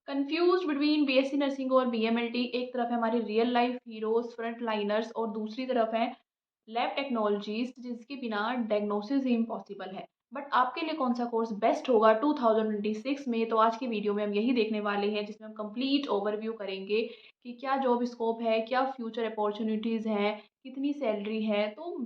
Confused between BSc nursing और BMLT. एक तरफ है हमारे real life heroes, front liners और दूसरी तरफ है लैब टेक्नोलॉजीज़ जिसके बिना डायग्नोसिस ही इम्पॉसिबल है। बट आपके लिए कौन-सा कोर्स बेस्ट होगा 2026 में? तो आज की वीडियो में हम यही देखने वाले हैं जिसमें हम कंप्लीट ओवरव्यू करेंगे कि क्या जॉब स्कोप है, क्या फ्यूचर अपॉर्च्युनिटीज़ हैं, कितनी सैलरी है। तो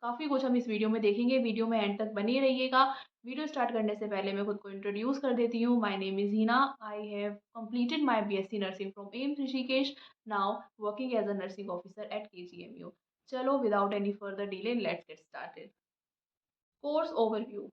काफ़ी कुछ हम इस वीडियो में देखेंगे, वीडियो में एंड तक बने रहिएगा। वीडियो स्टार्ट करने से पहले मैं खुद को इंट्रोड्यूस कर देती हूँ। My name is Hina. I have completed my BSc nursing from AIIMS Rishikesh, now working as a nursing officer at KGMU. चलो without any further delay let's get started. Course overview.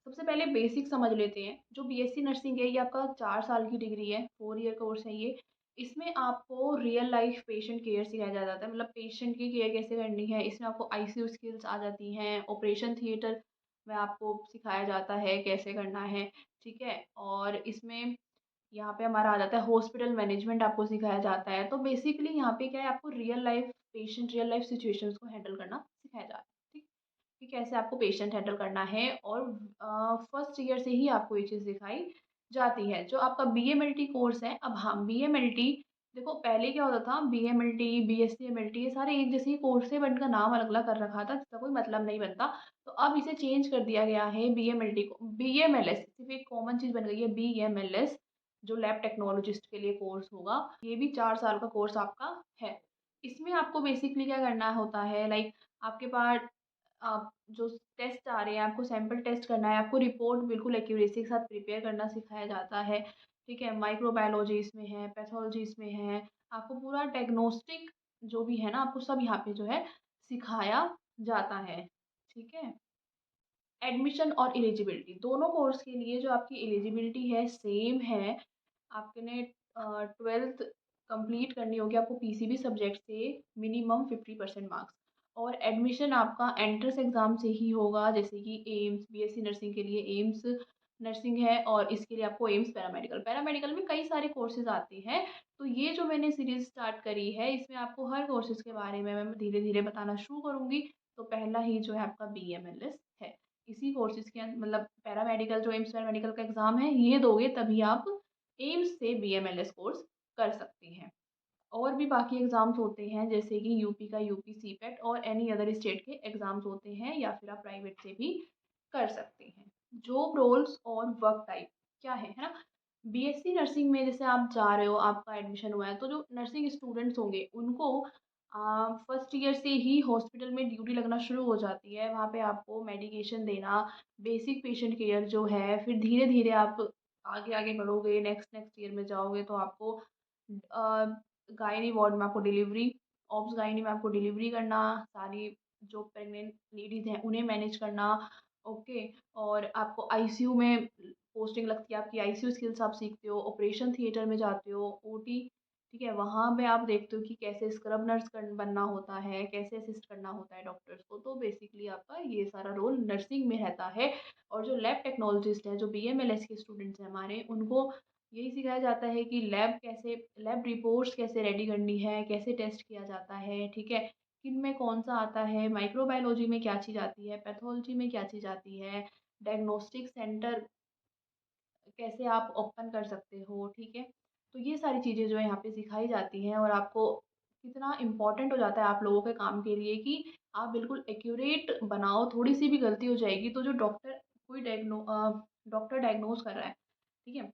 सबसे पहले बेसिक समझ लेते हैं। जो बीएससी नर्सिंग है ये आपका 4 साल की डिग्री है, 4 ईयर कोर्स है ये। इसमें आपको रियल लाइफ पेशेंट केयर सिखाया जाता है, मतलब पेशेंट की केयर कैसे करनी है। इसमें आपको आईसीयू स्किल्स आ जाती हैं, ऑपरेशन थिएटर में आपको सिखाया जाता है कैसे करना है, ठीक है। और इसमें यहाँ पे हमारा आ जाता है हॉस्पिटल मैनेजमेंट आपको सिखाया जाता है। तो बेसिकली यहाँ पे क्या है, आपको real life patient, real life situations को हैंडल करना सिखाया जाता है, ठीक। कि कैसे आपको पेशेंट हैंडल करना है। और फर्स्ट ईयर से ही आपको ये चीज़ सिखाई जाती है। जो आपका बीएमएलटी कोर्स है, अब हम बीएमएलटी, देखो पहले क्या होता था, बीएमएलटी, बीएससी-एमएलटी ये सारे एक जैसे ही कोर्स थे बट इनका नाम अलग-अलग कर रखा था जिसका कोई मतलब नहीं बनता। तो अब इसे चेंज कर दिया गया है बीएमएलटी को बीएमएलएस, सिर्फ़ एक कॉमन चीज़ बन गई है बीएमएलएस, जो लैब टेक्नोलॉजिस्ट के लिए कोर्स होगा। ये भी 4 साल का कोर्स आपका है। इसमें आपको बेसिकली क्या करना होता है, लाइक आपके पास आप जो टेस्ट आ रहे हैं, आपको सैंपल टेस्ट करना है, आपको रिपोर्ट बिल्कुल एक्यूरेसी के साथ प्रिपेयर करना सिखाया जाता है, ठीक है। माइक्रोबायोलॉजी इसमें है, पैथोलॉजी इसमें है, आपको पूरा डायग्नोस्टिक जो भी है ना, आपको सब यहाँ पे जो है सिखाया जाता है, ठीक है। एडमिशन और एलिजिबिलिटी दोनों कोर्स के लिए जो आपकी एलिजिबिलिटी है सेम है। आपने 12th कंप्लीट करनी होगी आपको पीसीबी सब्जेक्ट से, मिनिमम 50% मार्क्स। और एडमिशन आपका एंट्रेंस एग्ज़ाम से ही होगा, जैसे कि एम्स, बीएससी नर्सिंग के लिए एम्स नर्सिंग है और इसके लिए आपको एम्स पैरामेडिकल, पैरामेडिकल में कई सारे कोर्सेज आते हैं। तो ये जो मैंने सीरीज़ स्टार्ट करी है इसमें आपको हर कोर्सेज़ के बारे में मैं धीरे धीरे बताना शुरू करूँगी। तो पहला ही जो है आपका बीएमएलएस है। इसी कोर्सेज़ के मतलब पैरामेडिकल, जो एम्स पैरामेडिकल का एग्ज़ाम है ये दोगे तभी आप एम्स से बीएमएलएस कोर्स कर सकती हैं। और भी बाकी एग्ज़ाम्स होते हैं जैसे कि यूपी का यूपी सीपेट और एनी अदर स्टेट के एग्ज़ाम्स होते हैं, या फिर आप प्राइवेट से भी कर सकते हैं। जॉब रोल्स और वर्क टाइप क्या है ना? बीएससी नर्सिंग में जैसे आप जा रहे हो, आपका एडमिशन हुआ है, तो जो नर्सिंग स्टूडेंट्स होंगे उनको फर्स्ट ईयर से ही हॉस्पिटल में ड्यूटी लगना शुरू हो जाती है। वहाँ पे आपको मेडिकेशन देना, बेसिक पेशेंट केयर जो है, फिर धीरे-धीरे आप आगे-आगे बढ़ोगे, नेक्स्ट नेक्स्ट ईयर में जाओगे तो आपको गायनी वार्ड में आपको डिलीवरी, ऑब्स गायनी में आपको डिलीवरी करना, सारी जो प्रेग्नेंट लेडीज़ हैं उन्हें मैनेज करना, ओके। और आपको आईसीयू में पोस्टिंग लगती है, आपकी आईसीयू स्किल्स आप सीखते हो, ऑपरेशन थिएटर में जाते हो, ओटी, ठीक है। वहाँ पे आप देखते हो कि कैसे स्क्रब नर्स बनना होता है, कैसे असिस्ट करना होता है डॉक्टर्स को। तो बेसिकली आपका ये सारा रोल नर्सिंग में रहता है। और जो लैब टेक्नोलॉजिस्ट हैं, जो बीएमएलएस के स्टूडेंट्स हैं हमारे, उनको यही सिखाया जाता है कि लैब रिपोर्ट्स कैसे रेडी करनी है, कैसे टेस्ट किया जाता है, ठीक है। किन में कौन-सा आता है, माइक्रोबायोलॉजी में क्या चीज़ आती है, पैथोलॉजी में क्या चीज़ आती है, डायग्नोस्टिक सेंटर कैसे आप ओपन कर सकते हो, ठीक है। तो ये सारी चीज़ें जो है यहाँ पे सिखाई जाती हैं और आपको कितना इम्पोर्टेंट हो जाता है आप लोगों के काम के लिए कि आप बिल्कुल एक्यूरेट बनाओ। थोड़ी-सी भी गलती हो जाएगी तो जो डॉक्टर डायग्नोज़ कर रहा है, ठीक है।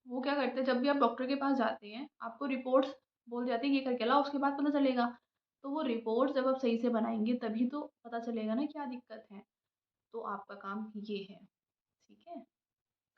वो क्या करते हैं, जब भी आप डॉक्टर के पास जाते हैं, आपको रिपोर्ट्स बोल जाते हैं ये करके लाओ, उसके बाद पता चलेगा। तो वो रिपोर्ट्स जब आप सही से बनाएँगे तभी तो पता चलेगा ना क्या दिक्कत है। तो आपका काम ये है, ठीक है।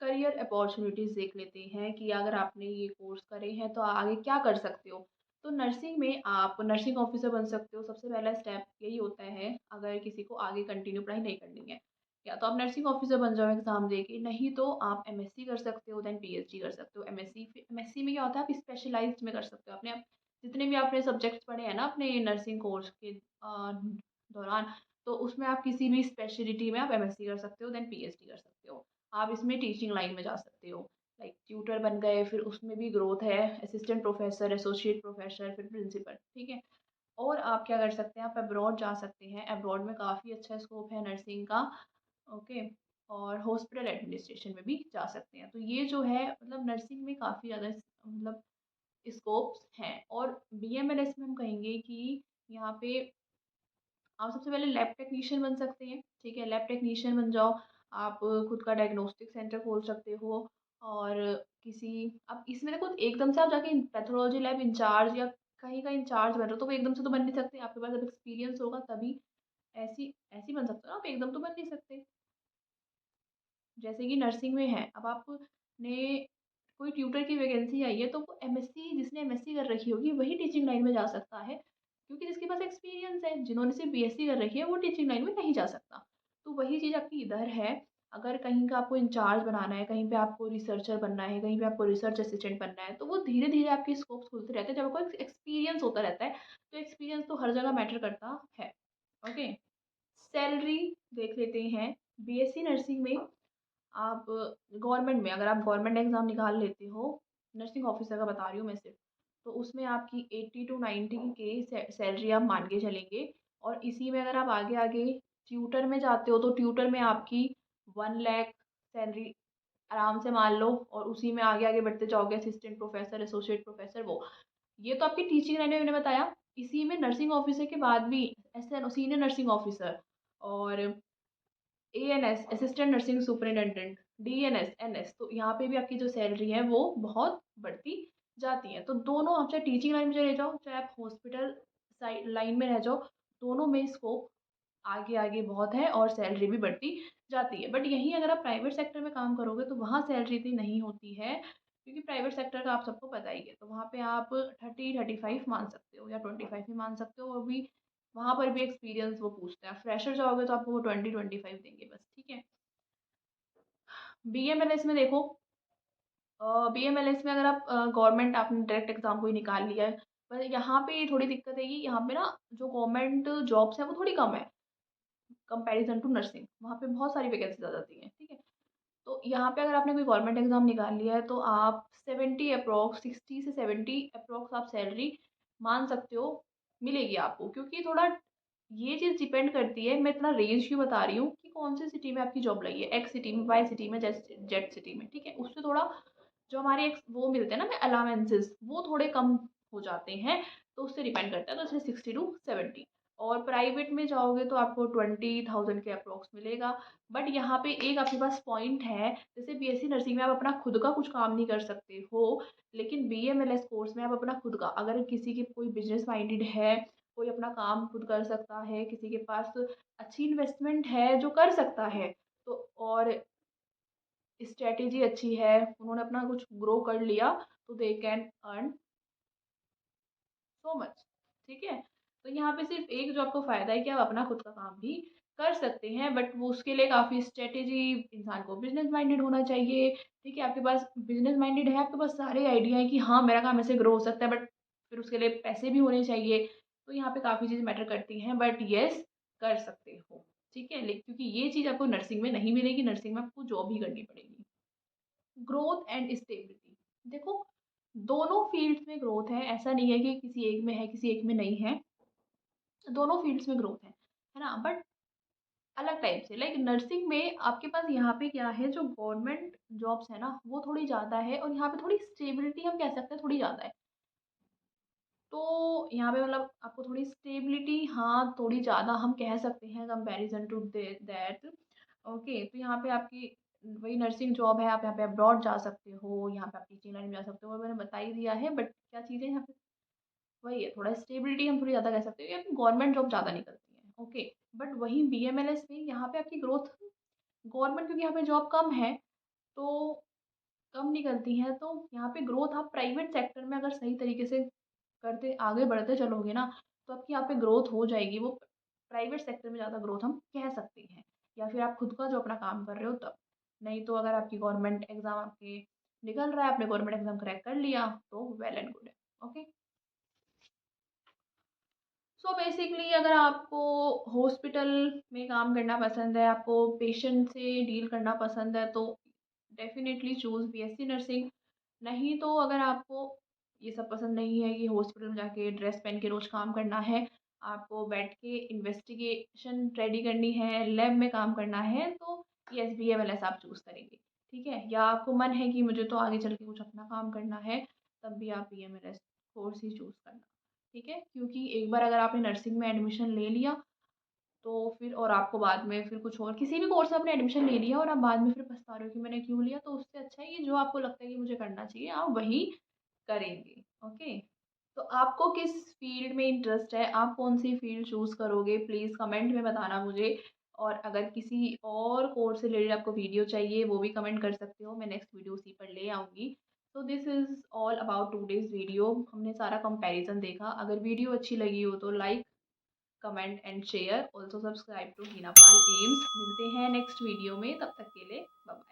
करियर अपॉर्च्युनिटीज़ देख लेते हैं कि अगर आपने ये कोर्स करे हैं तो आगे क्या कर सकते हो। तो नर्सिंग में आप नर्सिंग ऑफिसर बन सकते हो। सबसे पहला स्टेप यही होता है अगर किसी को आगे कंटिन्यू पढ़ाई नहीं करनी है। या तो आप नर्सिंग ऑफिसर बन जाओ एग्ज़ाम देके, नहीं तो आप एमएससी कर सकते हो, देन पीएचडी कर सकते हो। एमएससी में क्या होता है, आप स्पेशलाइज़्ड में कर सकते हो। अपने आप जितने भी आपने सब्जेक्ट्स पढ़े हैं ना अपने नर्सिंग कोर्स के दौरान, तो उसमें आप किसी भी स्पेशलिटी में आप एमएससी कर सकते हो, देन पीएचडी कर सकते हो। आप इसमें टीचिंग लाइन में जा सकते हो, लाइक ट्यूटर बन गए, फिर उसमें भी ग्रोथ है, असिस्टेंट प्रोफेसर, एसोसिएट प्रोफेसर, फिर प्रिंसिपल, ठीक है। और आप क्या कर सकते हैं, आप अब्रॉड जा सकते हैं। अब्रॉड में काफ़ी अच्छा स्कोप है नर्सिंग का, ओके। और हॉस्पिटल एडमिनिस्ट्रेशन में भी जा सकते हैं। तो ये जो है मतलब नर्सिंग में काफ़ी ज़्यादा मतलब स्कोप्स हैं। और बीएमएलएस में हम कहेंगे कि यहाँ पे आप सबसे पहले लैब टेक्नीशियन बन सकते हैं, ठीक है? लैब टेक्नीशियन बन जाओ, आप खुद का डायग्नोस्टिक सेंटर खोल सकते हो। और किसी अब इसमें देखो एकदम से आप जाके पैथोलॉजी लैब इंचार्ज या कहीं का इंचार्ज बन रहे हो, तो वो एकदम से तो बन नहीं सकते, आपके पास जब एक्सपीरियंस होगा तभी ऐसी ऐसी बन सकते हो ना, आप एकदम तो बन नहीं सकते। जैसे कि नर्सिंग में है, अब आपने कोई ट्यूटर की वैकेंसी आई है, तो वो एमएससी जिसने एमएससी कर रखी होगी वही टीचिंग लाइन में जा सकता है, क्योंकि जिसके पास एक्सपीरियंस है। जिन्होंने सिर्फ बीएससी कर रखी है वो टीचिंग लाइन में नहीं जा सकता। तो वही चीज़ आपकी इधर है। अगर कहीं का आपको इंचार्ज बनाना है, कहीं पे आपको रिसर्चर बनना है, कहीं पे आपको रिसर्च असिस्टेंट बनना है, तो वो धीरे-धीरे आपके स्कोप्स खुलते रहते हैं जब आपको एक्सपीरियंस होता रहता है। तो एक्सपीरियंस तो हर जगह मैटर करता है। ओके, सैलरी देख लेते हैं। बीएससी नर्सिंग में आप गवर्नमेंट में अगर आप गवर्नमेंट एग्ज़ाम निकाल लेते हो, नर्सिंग ऑफिसर का बता रही हूँ मैं सिर्फ, तो उसमें आपकी 80 टू 90 के सैलरी आप मान के चलेंगे। और इसी में अगर आप आगे आगे ट्यूटर में जाते हो, तो ट्यूटर में आपकी 1 लाख सैलरी आराम से मान लो। और उसी में आगे आगे बढ़ते जाओगे, असिस्टेंट प्रोफेसर, एसोसिएट प्रोफेसर, वो ये तो आपकी टीचिंग लाइन में मैंने बताया। इसी में नर्सिंग ऑफिसर के बाद भी एस सीनियर नर्सिंग ऑफिसर और ANS assistant nursing superintendent, DNS, NS, तो यहाँ पे भी आपकी जो सैलरी है वो बहुत बढ़ती जाती है। तो दोनों आप चाहे टीचिंग लाइन में चले जाओ, चाहे आप हॉस्पिटल साइड लाइन में रह जाओ, दोनों में स्कोप आगे आगे बहुत है और सैलरी भी बढ़ती जाती है। बट यहीं अगर आप प्राइवेट सेक्टर में काम करोगे तो वहाँ सैलरी इतनी नहीं होती है, क्योंकि प्राइवेट सेक्टर का आप सबको पता ही है। तो वहाँ पे आप 30-35 मान सकते हो या 25 भी मान सकते हो। वो भी वहाँ पर भी एक्सपीरियंस वो पूछते हैं। फ्रेशर जाओगे तो आपको वो 20-25 देंगे बस, ठीक है। बीएमएलएस में देखो, बीएमएलएस में अगर आप गवर्नमेंट आपने डायरेक्ट एग्जाम कोई निकाल लिया है, पर यहाँ पे थोड़ी दिक्कत है कि यहाँ पे ना जो गवर्नमेंट जॉब्स है वो थोड़ी कम है कंपैरिजन टू नर्सिंग। वहाँ पे बहुत सारी वैकेंसीज आ जाती हैं, ठीक है। तो यहाँ पे अगर आपने कोई गवर्नमेंट एग्जाम निकाल लिया है, तो आप 70 अप्रॉक्स 60 से 70 अप्रॉक्स आप सैलरी मान सकते हो, मिलेगी आपको। क्योंकि थोड़ा ये चीज़ डिपेंड करती है, मैं इतना रेंज क्यों बता रही हूँ, कि कौन सी सिटी में आपकी जॉब लगी है, एक्स सिटी में, वाई सिटी में, जेड सिटी में, ठीक है। उससे थोड़ा जो हमारे एक वो मिलते हैं ना अलाउंसेस, वो थोड़े कम हो जाते हैं। तो उससे डिपेंड करता है, तो इसलिए 60 टू 70। और प्राइवेट में जाओगे तो आपको 20,000 के अप्रॉक्स मिलेगा। बट यहाँ पे एक आपके पास पॉइंट है, जैसे बीएससी नर्सिंग में आप अपना खुद का कुछ काम नहीं कर सकते हो, लेकिन बीएमएलएस कोर्स में आप अपना खुद का, अगर किसी की कोई बिजनेस माइंडेड है, कोई अपना काम खुद कर सकता है, किसी के पास अच्छी इन्वेस्टमेंट है जो कर सकता है, तो और स्ट्रैटेजी अच्छी है, उन्होंने अपना कुछ ग्रो कर लिया, तो they can earn so much, ठीक है। तो यहाँ पे सिर्फ एक जो आपको फ़ायदा है कि आप अपना खुद का काम भी कर सकते हैं, बट वो उसके लिए काफ़ी स्ट्रैटेजी, इंसान को बिजनेस माइंडेड होना चाहिए, ठीक है। आपके पास बिजनेस माइंडेड है, आपके पास सारे आइडिया है कि हाँ मेरा काम ऐसे ग्रो हो सकता है, बट फिर उसके लिए पैसे भी होने चाहिए। तो यहाँ पे काफ़ी चीज़ मैटर करती हैं, बट येस कर सकते हो, ठीक है। लेकिन क्योंकि ये चीज़ आपको नर्सिंग में नहीं मिलेगी, नर्सिंग में आपको जॉब ही करनी पड़ेगी। ग्रोथ एंड स्टेबिलिटी, देखो दोनों फील्ड्स में ग्रोथ है, ऐसा नहीं है कि किसी एक में है किसी एक में नहीं है, दोनों फील्ड्स में ग्रोथ है ना। बट अलग टाइप से, लाइक नर्सिंग में आपके पास यहाँ पे क्या है, जो गवर्नमेंट जॉब्स है ना वो थोड़ी ज़्यादा है, और यहाँ पे थोड़ी स्टेबिलिटी हम कह सकते हैं थोड़ी ज़्यादा है। तो यहाँ पे मतलब आपको थोड़ी स्टेबिलिटी, हाँ थोड़ी ज़्यादा हम कह सकते हैं कंपैरिजन टू दैट। ओके, तो यहाँ पे आपकी वही नर्सिंग जॉब है, आप यहाँ पे अब्रॉड जा सकते हो, यहाँ पे आप टीचिंग लाइन में जा सकते हो, वो मैंने बता ही दिया है। बट क्या चीज़ें यहाँ पे वही है, थोड़ा स्टेबिलिटी हम थोड़ी ज़्यादा कह सकते हैं, या गवर्नमेंट जॉब ज़्यादा निकलती है। ओके, बट वहीं बीएमएलएस में यहाँ पे आपकी ग्रोथ, गवर्नमेंट क्योंकि यहाँ पे जॉब कम है, तो कम निकलती हैं, तो यहाँ पे ग्रोथ आप प्राइवेट सेक्टर में अगर सही तरीके से करते आगे बढ़ते चलोगे ना, तो आपकी यहाँ पे ग्रोथ हो जाएगी। वो प्राइवेट सेक्टर में ज़्यादा ग्रोथ हम कह सकते हैं, या फिर आप खुद का जो अपना काम कर रहे हो तब। नहीं तो अगर आपकी गवर्नमेंट एग्ज़ाम आपके निकल रहा है, आपने गवर्नमेंट एग्ज़ाम क्रैक कर लिया, तो वेल एंड गुड है। ओके, सो बेसिकली अगर आपको हॉस्पिटल में काम करना पसंद है, आपको पेशेंट से डील करना पसंद है, तो डेफिनेटली चूज़ बीएससी नर्सिंग। नहीं तो अगर आपको ये सब पसंद नहीं है कि हॉस्पिटल में जाके ड्रेस पहन के रोज़ काम करना है, आपको बैठ के इन्वेस्टिगेशन रेडी करनी है, लैब में काम करना है, तो यस, बीएमएलएस आप चूज़ करेंगे, ठीक है? या आपको मन है कि मुझे तो आगे चल के कुछ अपना काम करना है, तब भी आप बीएमएलएस कोर्स ही चूज़ करना, ठीक है? क्योंकि एक बार अगर आपने नर्सिंग में एडमिशन ले लिया, तो फिर और आपको बाद में फिर कुछ और किसी भी कोर्स में आपने एडमिशन ले लिया और आप बाद में फिर पछता रहे हो कि मैंने क्यों लिया, तो उससे अच्छा है कि जो आपको लगता है कि मुझे करना चाहिए, आप वही करेंगे, ओके? तो आपको किस फ़ील्ड में इंटरेस्ट है? आप कौन-सी फ़ील्ड चूज़ करोगे? प्लीज़ कमेंट में बताना मुझे। और अगर किसी और कोर्स से रिलेटेड आपको वीडियो चाहिए, वो भी कमेंट कर सकते हो। मैं नेक्स्ट वीडियो उसी पर ले आऊँगी। तो this is all about today's video. हमने सारा कंपैरिज़न देखा। अगर वीडियो अच्छी लगी हो तो like, comment and share. Also subscribe to Hina Pal AIIMS. मिलते हैं नेक्स्ट वीडियो में, तब तक के लिए बाय बाय।